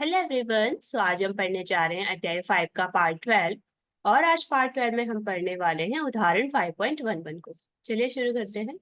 Hello everyone. आज हम पढ़ने जा रहे हैं अध्याय 5 का पार्ट 12। और आज पार्ट 12 में हम पढ़ने वाले हैं उदाहरण 5.11 को। चलिए शुरू करते हैं।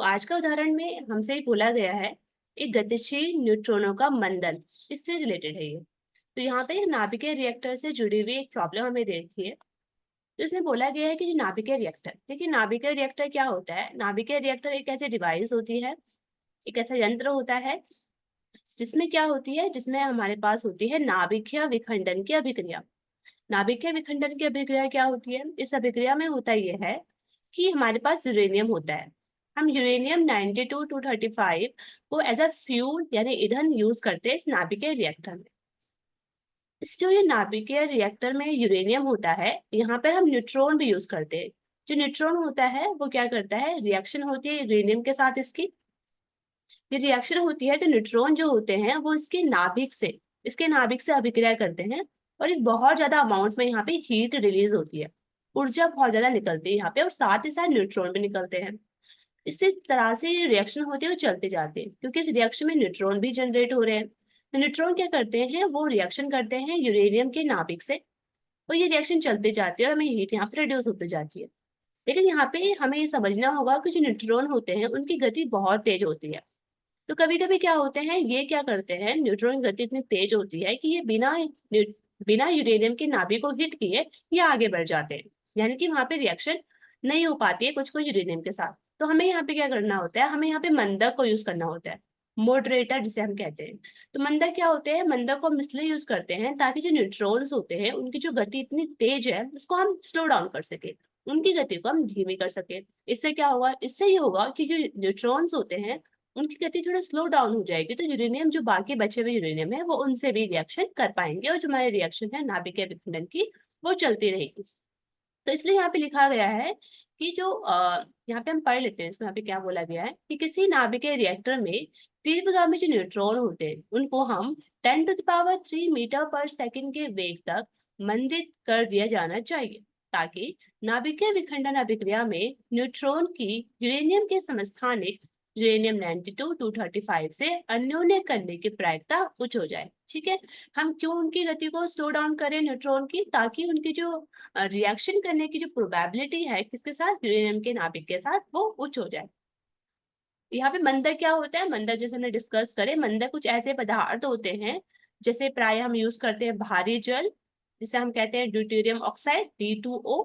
आज का उदाहरण में हमसे बोला गया है एक गतिशील न्यूट्रॉनों का मंडल, इससे रिलेटेड है ये। तो यहाँ पे एक नाभिकीय रिएक्टर से जुड़ी हुई एक प्रॉब्लम हमें देखी है। तो इसमें बोला गया है कि जो नाभिकीय रिएक्टर, देखिए नाभिकीय रिएक्टर क्या होता है। नाभिकीय रिएक्टर एक ऐसी डिवाइस होती है, एक ऐसा यंत्र होता है जिसमें क्या होती है, जिसमें हमारे पास होती है नाभिकीय विखंडन की अभिक्रिया। नाभिकीय विखंडन की अभिक्रिया क्या होती है? इस अभिक्रिया में होता यह है कि हमारे पास यूरेनियम होता है। हम यूरेनियम 92-235 को एज अ फ्यूल यानी ईंधन यूज करते हैं इस नाभिकीय रिएक्टर में। इस जो ये नाभिकीय रिएक्टर में यूरेनियम होता है, यहाँ पर हम न्यूट्रॉन भी यूज करते हैं। जो न्यूट्रॉन होता है वो क्या करता है, रिएक्शन होती है यूरेनियम के साथ इसकी। ये रिएक्शन होती है, तो न्यूट्रॉन जो होते हैं वो इसके नाभिक से अभिक्रिया करते हैं। और एक बहुत ज्यादा अमाउंट में यहाँ पे हीट रिलीज होती है, ऊर्जा बहुत ज्यादा निकलती है यहाँ पे, और साथ ही साथ न्यूट्रॉन भी निकलते हैं। इसी तरह से रिएक्शन होती है वो चलते जाते हैं, क्योंकि इस रिएक्शन में न्यूट्रॉन भी जनरेट हो रहे हैं। तो न्यूट्रॉन क्या करते हैं, वो रिएक्शन करते हैं यूरेनियम के नाभिक से, और ये रिएक्शन चलते जाती है और हमें हीट यहाँ पे रिड्यूस होती जाती है। लेकिन यहाँ पे हमें ये समझना होगा कि जो न्यूट्रॉन होते हैं उनकी गति बहुत तेज होती है। तो कभी कभी क्या होते हैं, ये क्या करते हैं, न्यूट्रॉन की गति इतनी तेज होती है कि ये बिना यूरेनियम के नाभिक को हिट किए ये आगे बढ़ जाते हैं। यानी कि वहां पे रिएक्शन नहीं हो पाती है कुछ कुछ यूरेनियम के साथ। तो हमें यहाँ पे क्या करना होता है, हमें यहाँ पे मंदक को यूज करना होता है, मॉडरेटर जिसे हम कहते हैं। तो मंदक क्या होते हैं, मंदक को हम इसलिए यूज करते हैं ताकि जो न्यूट्रॉन्स होते हैं उनकी जो गति इतनी तेज है उसको हम स्लो डाउन कर सके, उनकी गति को हम धीमी कर सके। इससे क्या होगा, इससे ये होगा कि जो न्यूट्रॉन्स होते हैं उनकी गति थोड़ा स्लो डाउन हो जाएगी, तो यूरेनियम जो बाकी बचे हुए यूरेनियम है वो उनसे भी रिएक्शन कर पाएंगे, और जो हमारी रिएक्शन है नाभिकीय विखंडन की वो चलती रहेगी। तो इसलिए यहाँ पे लिखा गया है कि जो यहाँ पे हम पढ़ लेते हैं, इसमें यहाँ पे क्या बोला गया है कि किसी नाभिकीय रिएक्टर में तीव्रगामी जो न्यूट्रॉन होते हैं उनको हम 10⁻³ मीटर पर सेकंड के वेग तक मंदित कर दिया जाना चाहिए, ताकि नाभिकीय विखंडन अभिक्रिया में न्यूट्रॉन की यूरेनियम के समस्थानिक यूरेनियम 92-235 से अन्योन्य करने की प्रायिकता उच्च हो जाए। ठीक है, हम क्यों उनकी गति को स्लो डाउन करें न्यूट्रॉन की, ताकि उनकी जो रिएक्शन करने की जो प्रोबेबिलिटी है किसके साथ, यूरेनियम के नाभिक के साथ, वो उच्च हो जाए। यहाँ पे मंदक क्या होता है, मंदक जैसे हमने डिस्कस करे, मंदक कुछ ऐसे पदार्थ होते हैं जैसे प्राय हम यूज करते हैं भारी जल, जिसे हम कहते हैं ड्यूटेरियम ऑक्साइड D2O,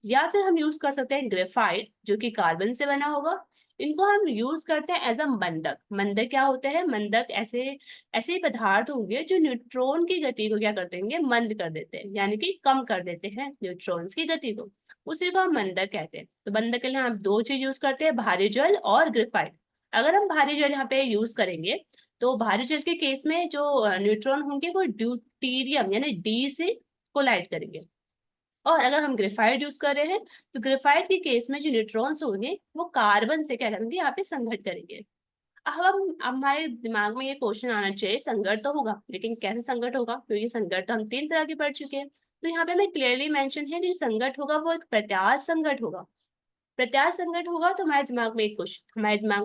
या फिर हम यूज कर सकते हैं ग्रेफाइट जो कि कार्बन से बना होगा। इनको हम यूज करते हैं एज अ मंदक। मंदक क्या होते हैं, मंदक ऐसे ऐसे ही पदार्थ होंगे जो न्यूट्रॉन की गति को क्या कर देंगे, मंद कर देते हैं, यानी कि कम कर देते हैं न्यूट्रॉन्स की गति को। उसी को हम मंदक कहते हैं। तो मंदक के लिए हम दो चीज यूज करते हैं, भारी जल और ग्रेफाइट। अगर हम भारी जल यहाँ पे यूज करेंगे तो भारी जल के केस में जो न्यूट्रॉन होंगे वो ड्यूटीरियम यानी डी से कोलाइड करेंगे। और अगर हम ग्रेफाइट यूज कर रहे हैं तो ग्रेफाइट के केस में जो न्यूट्रॉन्स होंगे वो कार्बन से क्या करेंगे, यहाँ पे संघट करेंगे। अब हमारे दिमाग में ये क्वेश्चन आना चाहिए, संघट तो होगा लेकिन कैसे संघट होगा, क्योंकि संघट तो हम 3 तरह के पढ़ चुके हैं। तो यहाँ पे हमें क्लियरली मेंशन है कि जो संघट होगा वो एक प्रत्यास्थ संघट होगा। प्रत्यास्थ संघट होगा तो हमारे दिमाग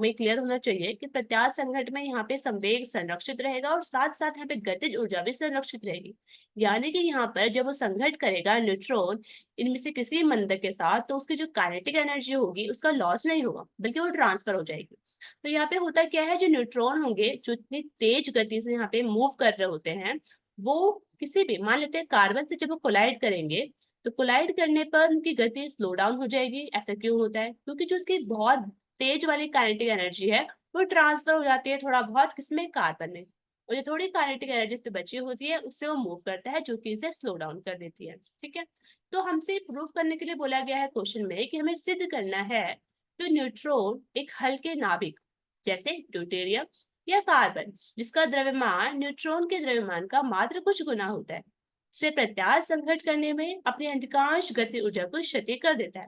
में क्लियर होना चाहिए कि प्रत्यास्थ संघट में यहाँ पे संवेग संरक्षित रहेगा और साथ साथ यहाँ पे गतिज ऊर्जा भी संरक्षित रहेगी। यानी कि यहाँ पर जब वो संघट करेगा न्यूट्रॉन इनमें से किसी मंदक के साथ, तो उसकी जो काइनेटिक एनर्जी होगी उसका लॉस नहीं होगा बल्कि वो ट्रांसफर हो जाएगी। तो यहाँ पे होता क्या है, जो न्यूट्रॉन होंगे जो इतनी तेज गति से यहाँ पे मूव कर रहे होते हैं, वो किसी भी, मान लेते हैं कार्बन से जब वो कोलाइड करेंगे तो कोलाइड करने पर उनकी गति स्लो डाउन हो जाएगी। ऐसा क्यों होता है, क्योंकि जो उसकी बहुत तेज वाली काइनेटिक एनर्जी है वो ट्रांसफर हो जाती है थोड़ा बहुत किसमें, कार्बन में। और जो थोड़ी काइनेटिक एनर्जी इस पे बची होती है उससे वो मूव करता है, जो कि इसे स्लो डाउन कर देती है। ठीक है, तो हमसे प्रूव करने के लिए बोला गया है क्वेश्चन में कि हमें सिद्ध करना है कि न्यूट्रॉन एक हल्के नाभिक जैसे ड्यूटेरियम या कार्बन, जिसका द्रव्यमान न्यूट्रॉन के द्रव्यमान का मात्र कुछ गुना होता है, से प्रत्यास्थ संघट करने में अपनी अधिकांश गति ऊर्जा को क्षति कर देता है।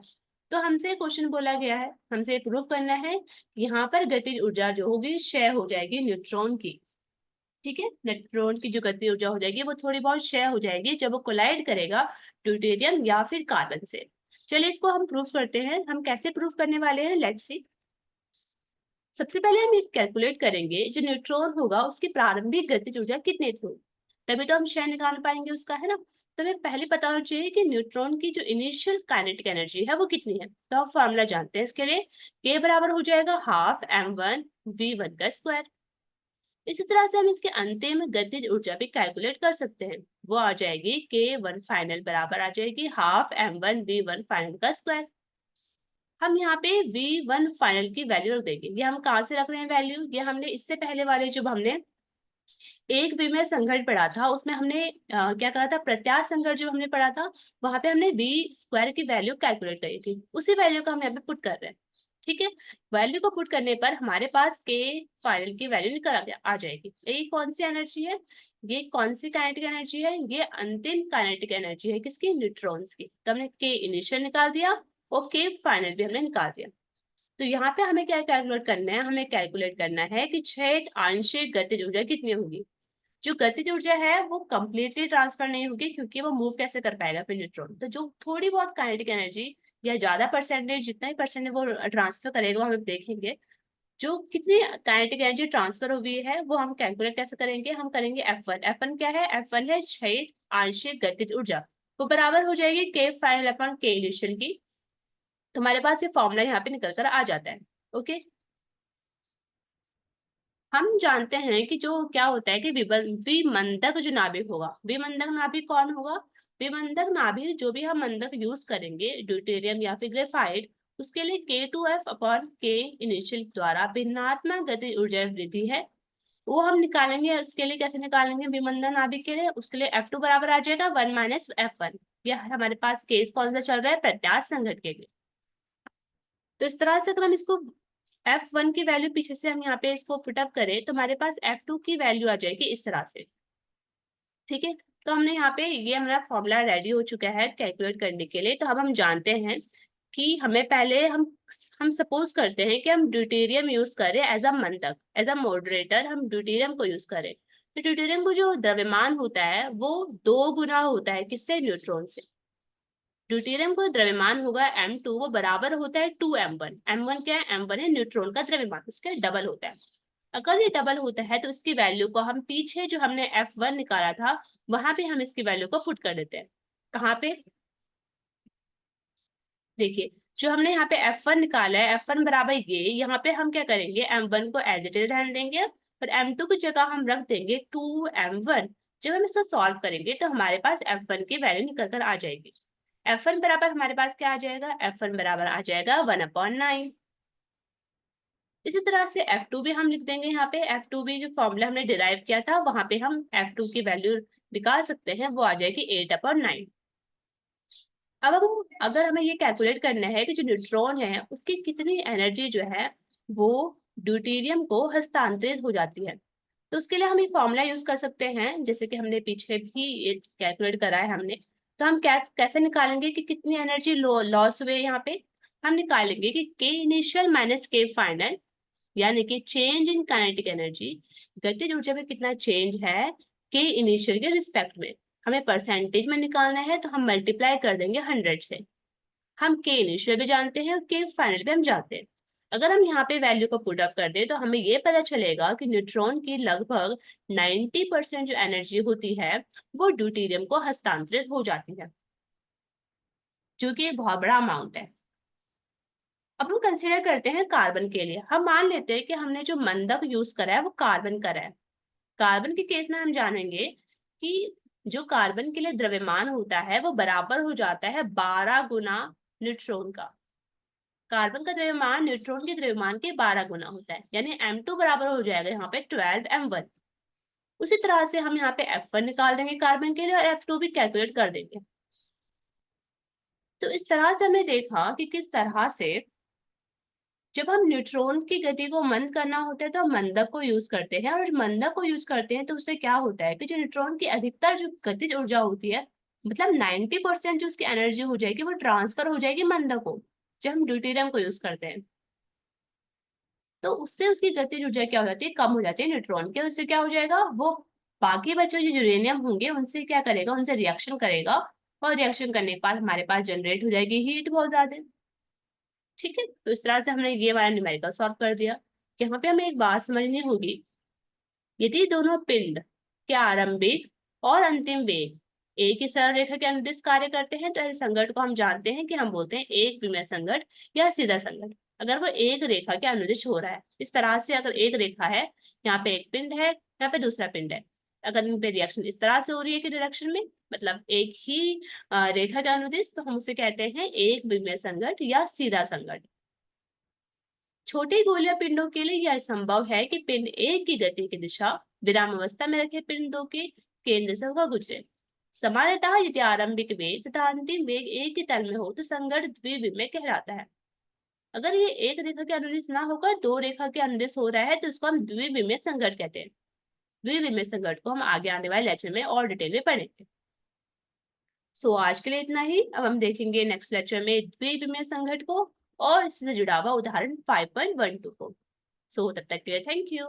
तो हमसे क्वेश्चन बोला गया है, हमसे प्रूफ करना है कि यहाँ पर गतिज ऊर्जा जो होगी क्षय हो जाएगी न्यूट्रॉन की। ठीक है, न्यूट्रॉन की जो गति ऊर्जा हो जाएगी वो थोड़ी बहुत क्षय हो जाएगी जब वो कोलाइड करेगा ड्यूटेरियम या फिर कार्बन से। चलिए इसको हम प्रूफ करते हैं। हम कैसे प्रूफ करने वाले हैं, लेट्स सी। सबसे पहले हम ये कैलकुलेट करेंगे जो न्यूट्रॉन होगा उसकी प्रारंभिक गतिज ऊर्जा कितनी थी। तभी तो हम शेयर निकाल पाएंगे उसका, है ना। तो हमें पहले पता होना चाहिए कि न्यूट्रॉन की जो इनिशियल काइनेटिक एनर्जी है वो कितनी है। तो आप फॉर्मूला जानते हैं इसके लिए, के बराबर हो जाएगा हाफ m1v1 का स्क्वायर। इसी तरह से हम इसके अंतिम गतिज ऊर्जा भी कैलकुलेट कर सकते हैं। वो आ जाएगी k1 फाइनल बराबर आ जाएगी हाफ m1v1 फाइनल का स्क्वायर। हम यहाँ पे v1 फाइनल की वैल्यू रख देंगे। ये हम कहाँ से रख रहे हैं वैल्यू, ये हमने इससे पहले वाले जब हमने एक विमेय संघट पढ़ा था उसमें हमने क्या करा था, प्रत्यास्थ संघट जब हमने पढ़ा था वहां पे हमने v स्क्वायर की वैल्यू कैलकुलेट करी थी, उसी वैल्यू को हम यहाँ पे पुट कर रहे हैं। ठीक है, वैल्यू को पुट करने पर हमारे पास के फाइनल की वैल्यू निकल आ जाएगी। ये कौन सी एनर्जी है, ये कौन सी काइनेटिक एनर्जी है, ये अंतिम काइनेटिक एनर्जी है किसकी, न्यूट्रॉन्स की। तो हमने के इनिशियल निकाल दिया और के फाइनल भी हमने निकाल दिया। तो यहाँ पे हमें क्या कैलकुलेट करना है, हमें कैलकुलेट करना है कि छेद आंशिक गतिज ऊर्जा कितनी होगी। जो गतिज ऊर्जा है वो कंप्लीटली ट्रांसफर नहीं होगी, क्योंकि वो मूव कैसे कर पाएगा फिर न्यूट्रॉन। तो जो थोड़ी बहुत काइनेटिक एनर्जी या ज्यादा परसेंटेज, जितना ही परसेंटेज वो ट्रांसफर करेगा वो हम देखेंगे। जो कितनी काइनेटिक एनर्जी ट्रांसफर हुई है वो हम कैलकुलेट कैसे करेंगे, हम करेंगे F1। F1 क्या है, F1 है छेद आंशिक गतिज ऊर्जा, वो बराबर हो जाएगी के फाइनल अपॉन के इनिशियल की। तो हमारे पास ये फॉर्मूला यहाँ पे निकल कर आ जाता है। ओके, हम जानते हैं कि जो क्या होता है कि विमंदक जो नाभिक होगा, विमंदक नाभिक कौन होगा, विमंदक नाभिक जो भी हम मंदक यूज करेंगे ड्यूटेरियम या फिर ग्रेफाइट, उसके लिए K2F अपॉन के इनिशियल द्वारा भिन्नात्मक गतिज ऊर्जा वृद्धि है, वो हम निकालेंगे। उसके लिए कैसे निकालेंगे, विमंदक नाभिक के लिए उसके लिए F2 बराबर आ जाएगा 1 माइनस F1। यह हमारे पास केस कौन सा चल रहा है, प्रत्यास्थ संघट के लिए। तो इस तरह से अगर हम इसको F1 की वैल्यू पीछे से हम यहाँ पे इसको पुटअप करें तो हमारे पास F2 की वैल्यू आ जाएगी इस तरह से। ठीक है, तो हमने यहाँ पे ये हमारा फॉर्मूला रेडी हो चुका है कैलकुलेट करने के लिए। तो अब हम जानते हैं कि हमें पहले हम सपोज करते हैं कि हम ड्यूटेरियम यूज करें एज अ मंदक, एज अ मॉडरेटर हम ड्यूटेरियम को यूज करें। तो ड्यूटेरियम को जो द्रव्यमान होता है वो 2 गुना होता है किससे, न्यूट्रॉन से। ड्यूटेरियम का द्रव्यमान होगा m2, वो बराबर होता है 2m1। m1 क्या है, m1 है न्यूट्रॉन का द्रव्यमान, इसका डबल होता है। अगर ये डबल होता है तो इसकी वैल्यू को हम पीछे जो हमने F1 निकाला था वहां पे हम इसकी वैल्यू को पुट कर देते हैं। कहाँ पे, देखिए जो हमने यहाँ पे F1 निकाला है, F1 बराबर ये, यहाँ पे हम क्या करेंगे, m1 को एज इट इज रहने देंगे और m2 की जगह हम रख देंगे 2m1। जब हम इसको सॉल्व करेंगे तो हमारे पास F1 की वैल्यू निकल कर आ जाएगी। F1 बराबर हमारे पास क्या आ जाएगा, F1 बराबर आ जाएगा 1/9। इसी तरह से F2 भी हम लिख देंगे यहाँ पे। F2 भी जो फॉर्मूला हमने डिराइव किया था वहां पे हम F2 की वैल्यू निकाल सकते हैं, वो आ जाएगी 8/9। अब हम अगर हमें ये कैलकुलेट करना है कि जो न्यूट्रॉन है उसकी कितनी एनर्जी जो है वो ड्यूटेरियम को हस्तांतरित हो जाती है, तो उसके लिए हम एक फॉर्मूला यूज कर सकते हैं, जैसे कि हमने पीछे भी ये कैलकुलेट करा है हमने। तो हम कैसे निकालेंगे कि कितनी एनर्जी लॉस हुए यहाँ पे, हम निकालेंगे कि के इनिशियल माइनस के फाइनल, यानी कि चेंज इन काइनेटिक एनर्जी, गतिज ऊर्जा में कितना चेंज है के इनिशियल के रिस्पेक्ट में। हमें परसेंटेज में निकालना है तो हम मल्टीप्लाई कर देंगे 100 से। हम के इनिशियल भी जानते हैं और के फाइनल भी हम जानते हैं। अगर हम यहाँ पे वैल्यू को पुट अप कर दे तो हमें ये पता चलेगा कि न्यूट्रॉन की लगभग 90% जो एनर्जी होती है वो ड्यूटेरियम को हस्तांतरित हो जाती है, जो कि एक बहुत बड़ा अमाउंट है। अब हम कंसिडर करते हैं कार्बन के लिए। हम मान लेते हैं कि हमने जो मंदक यूज करा है वो कार्बन का है। कार्बन के केस में हम जानेंगे कि जो कार्बन के लिए द्रव्यमान होता है वो बराबर हो जाता है 12 गुना न्यूट्रॉन का। कार्बन का द्रव्यमान न्यूट्रॉन के द्रव्यमान के 12 गुना होता है, यानी m2 बराबर हो जाएगा यहाँ पे 12m1। उसी तरह से हम यहाँ पे F1 निकाल देंगे कार्बन के लिए और F2 भी कैलकुलेट कर देंगे। तो इस तरह से हमने देखा कि किस तरह से जब हम न्यूट्रॉन की गति को मंद करना होता है तो हम मंदक को यूज करते हैं, और मंदक को यूज करते हैं तो उससे क्या होता है कि जो न्यूट्रॉन की अधिकतर जो गतिज ऊर्जा होती है, मतलब 90% जो उसकी एनर्जी हो जाएगी वो ट्रांसफर हो जाएगी मंदक को, जब हम ड्यूटेरियम को यूज करते हैं। तो उससे उसकी गतिज ऊर्जा क्या हो जाती है, कम हो जाती है न्यूट्रॉन के। उससे क्या हो जाएगा, वो बाकी बचे जो यूरेनियम होंगे उनसे क्या करेगा, उनसे रिएक्शन करेगा, और रिएक्शन करने के बाद हमारे पास जनरेट हो जाएगी हीट बहुत ज्यादा। ठीक है, तो इस तरह से हमने ये वाला न्यूमेरिकल सॉल्व कर दिया। यहाँ पे हमें एक बात समझनी होगी, यदि दोनों पिंड के आरंभिक और अंतिम वेग एक ही सरल रेखा के अनुदिश कार्य करते हैं, तो ऐसे संघट को हम जानते हैं कि हम बोलते हैं एक विमेय संघट या सीधा संघट। अगर वो एक रेखा के अनुदिश हो रहा है, इस तरह से अगर एक रेखा है, यहाँ पे एक पिंड है, यहाँ पे दूसरा पिंड है, अगर इन पे रिएक्शन इस तरह से हो रही है कि डायरेक्शन में, मतलब एक ही रेखा के अनुदिश, तो हम उसे कहते हैं एक विमेय संघट या सीधा संघट। छोटे गोलीय पिंडों के लिए यह संभव है कि पिंड एक की गति की दिशा विराम अवस्था में रखे पिंडों के केंद्र से होकर गुजरे। सामान्यतः यदि आरंभिक वेग तथा अंतिम वेग एक ही तल में हो तो संघट द्विविमीय कहलाता है। अगर ये एक रेखा के अनुदिश ना होकर दो रेखा के अनुदिश हो रहा है तो उसको हम द्विविमीय संघट कहते हैं। द्विविमीय संघट को हम आगे आने वाले लेक्चर में और डिटेल में पढ़ेंगे। आज के लिए इतना ही। अब हम देखेंगे नेक्स्ट लेक्चर में द्विविमीय संघट को और इससे जुड़ा हुआ उदाहरण 5.12 को। तब तक के लिए थैंक यू।